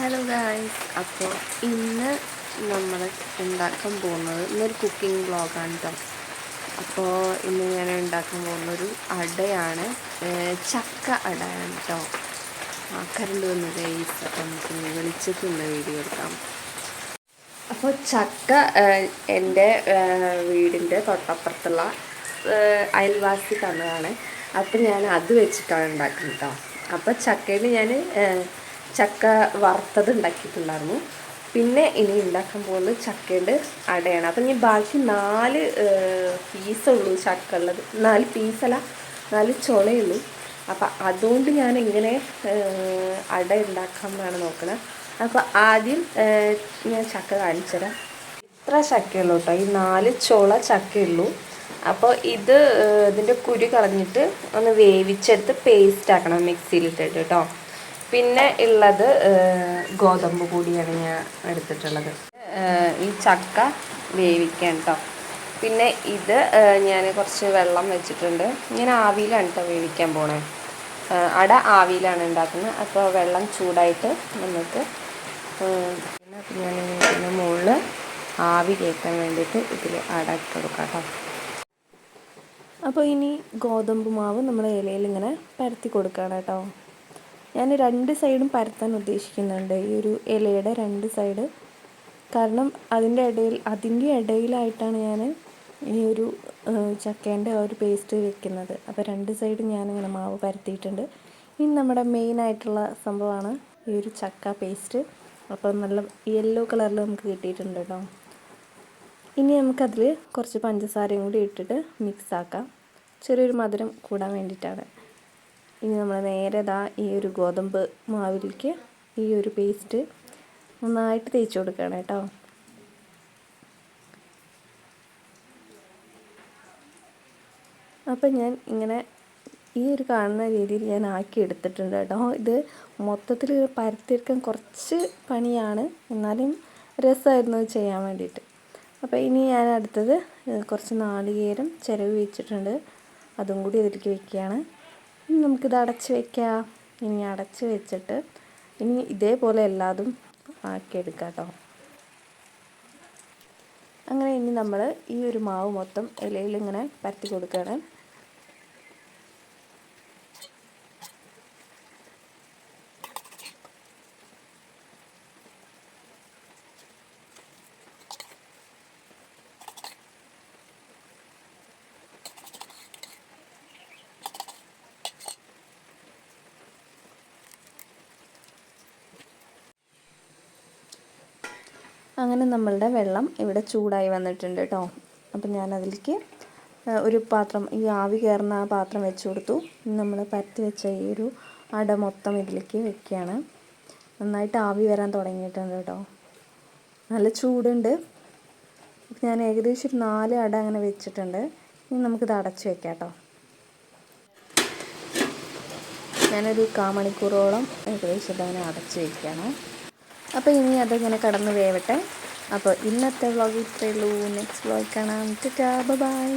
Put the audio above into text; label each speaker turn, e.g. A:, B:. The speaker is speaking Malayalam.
A: ഹലോ ഗായ്സ്, അപ്പോൾ ഇന്ന് നമ്മൾ ഉണ്ടാക്കാൻ പോകുന്നത് ഇന്നൊരു കുക്കിംഗ് വ്ളോഗാണ് കേട്ടോ. അപ്പോൾ ഇന്ന് ഞാൻ ഉണ്ടാക്കാൻ പോകുന്നൊരു അടയാണ്, ചക്ക അടയാണ് കേട്ടോ. കറണ്ട് വന്നു ഗൈസ്, അപ്പം നമുക്ക് വെളിച്ചത്തുനിന്ന് വീഡിയോ എടുക്കാം. അപ്പോൾ ചക്ക എൻ്റെ വീടിൻ്റെ തൊട്ടപ്പുറത്തുള്ള അയൽവാസി തന്നതാണ്. അപ്പം ഞാൻ അത് വെച്ചിട്ടാണ് ഉണ്ടാക്കുന്നത് കേട്ടോ. അപ്പോൾ ചക്കയിൽ ഞാൻ ചക്ക വറുത്തത് ഉണ്ടാക്കിയിട്ടുണ്ടായിരുന്നു. പിന്നെ ഇനി ഉണ്ടാക്കാൻ പോകുന്നത് ചക്കയുടെ അടയാണ്. അപ്പം ഇനി ബാക്കി 4 പീസുള്ളൂ ചക്ക ഉള്ളത്. 4 പീസല്ല, 4 ചുളയുള്ളൂ. അപ്പം അതുകൊണ്ട് ഞാൻ ഇങ്ങനെ അട ഉണ്ടാക്കാമെന്നാണ് നോക്കുന്നത്. അപ്പോൾ ആദ്യം ഞാൻ ചക്ക കാണിച്ചു തരാം. ഇത്ര ചക്കയുള്ളൂ കേട്ടോ, ഈ 4 ചുള ചക്കയുള്ളൂ. അപ്പോൾ ഇതിൻ്റെ കുരു കളഞ്ഞിട്ട് ഒന്ന് വേവിച്ചെടുത്ത് പേസ്റ്റ് ആക്കണം മിക്സിയിലിട്ടിട്ട് കേട്ടോ. പിന്നെ ഉള്ളത് ഗോതമ്പ് പൊടിയാണ് ഞാൻ എടുത്തിട്ടുള്ളത്. ഈ ചക്ക വേവിക്കാൻ കേട്ടോ. പിന്നെ ഞാൻ കുറച്ച് വെള്ളം വെച്ചിട്ടുണ്ട്. ഇങ്ങനെ ആവിയിലാണ് കേട്ടോ വേവിക്കാൻ പോണേ. അട ആവിയിലാണ് ഉണ്ടാക്കുന്നത്. അപ്പോൾ വെള്ളം ചൂടായിട്ട് നമുക്ക് ഞാൻ ഇതിന് മുകളിൽ ആവി കയറ്റാൻ വേണ്ടിയിട്ട് ഇതിൽ അട ഇട്ട് കൊടുക്കാം കേട്ടോ. അപ്പോൾ ഇനി ഗോതമ്പ് മാവ് നമ്മൾ ഇലയിൽ ഇങ്ങനെ പരത്തി കൊടുക്കുകയാണ് കേട്ടോ. ഞാൻ 2 സൈഡും പരത്താൻ ഉദ്ദേശിക്കുന്നുണ്ട്, ഈ ഒരു ഇലയുടെ 2 സൈഡ്. കാരണം അതിൻ്റെ ഇടയിലായിട്ടാണ് ഞാൻ ഈ ഒരു ചക്കേൻ്റെ ഒരു പേസ്റ്റ് വെക്കുന്നത്. അപ്പോൾ 2 സൈഡ് ഞാനിങ്ങനെ മാവ് പരത്തിയിട്ടുണ്ട്. ഇനി നമ്മുടെ മെയിനായിട്ടുള്ള സംഭവമാണ് ഈ ഒരു ചക്ക പേസ്റ്റ്. അപ്പോൾ നല്ല യെല്ലോ കളറിൽ നമുക്ക് കിട്ടിയിട്ടുണ്ട് കേട്ടോ. ഇനി നമുക്കതിൽ കുറച്ച് പഞ്ചസാരയും കൂടി ഇട്ടിട്ട് മിക്സ് ആക്കാം, ചെറിയൊരു മധുരം കൂടാൻ വേണ്ടിയിട്ടാണ്. ഇനി നമ്മൾ നേരെ ഈ ഒരു ഗോതമ്പ് മാവിലേക്ക് ഈ ഒരു പേസ്റ്റ് നന്നായിട്ട് തേച്ച് കൊടുക്കണം കേട്ടോ. അപ്പം ഞാൻ ഇങ്ങനെ ഈ ഒരു കാണുന്ന രീതിയിൽ ഞാൻ ആക്കി എടുത്തിട്ടുണ്ട് കേട്ടോ. ഇത് മൊത്തത്തിൽ പരത്തിയെടുക്കാൻ കുറച്ച് പണിയാണ്, എന്നാലും രസമായിരുന്നു ചെയ്യാൻ വേണ്ടിയിട്ട്. അപ്പോൾ ഇനി ഞാൻ അടുത്തത് കുറച്ച് നാളികേരം ചിരവി വെച്ചിട്ടുണ്ട്, അതും കൂടി ഇതിലേക്ക് വെക്കുകയാണ്. ഇനി നമുക്കിത് അടച്ച് വയ്ക്കാം. ഇനി അടച്ച് വെച്ചിട്ട് ഇനി ഇതേപോലെ എല്ലാതും ആക്കിയെടുക്കാം കേട്ടോ. അങ്ങനെ ഇനി നമ്മൾ ഈ ഒരു മാവ് മൊത്തം ഇലയിൽ ഇങ്ങനെ പരത്തി കൊടുക്കുകയാണ്. അങ്ങനെ നമ്മളുടെ വെള്ളം ഇവിടെ ചൂടായി വന്നിട്ടുണ്ട് കേട്ടോ. അപ്പം ഞാനതിലേക്ക് ഒരു പാത്രം, ഈ ആവി കയറുന്ന ആ പാത്രം വെച്ച് കൊടുത്തു. നമ്മൾ പരത്തി വെച്ച ഈ ഒരു അട മൊത്തം ഇതിലേക്ക് വെക്കുകയാണ്. നന്നായിട്ട് ആവി വരാൻ തുടങ്ങിയിട്ടുണ്ട് കേട്ടോ, നല്ല ചൂടുണ്ട്. ഞാൻ ഏകദേശം ഒരു 4 അട അങ്ങനെ വെച്ചിട്ടുണ്ട്. ഇനി നമുക്കിത് അടച്ച് വെക്കാം കേട്ടോ. ഞാനൊരു 1/4 മണിക്കൂറോളം ഏകദേശം ഇതങ്ങനെ അടച്ച് വയ്ക്കുകയാണ്. അപ്പോൾ ഇനി അതിങ്ങനെ കടന്ന് വേവട്ടെ. അപ്പോൾ ഇന്നത്തെ വ്ളോഗ് ഇത്രയേ ഉള്ളൂ. നെക്സ്റ്റ് വ്ളോഗ് കാണാം. ടാറ്റാ, ബൈ.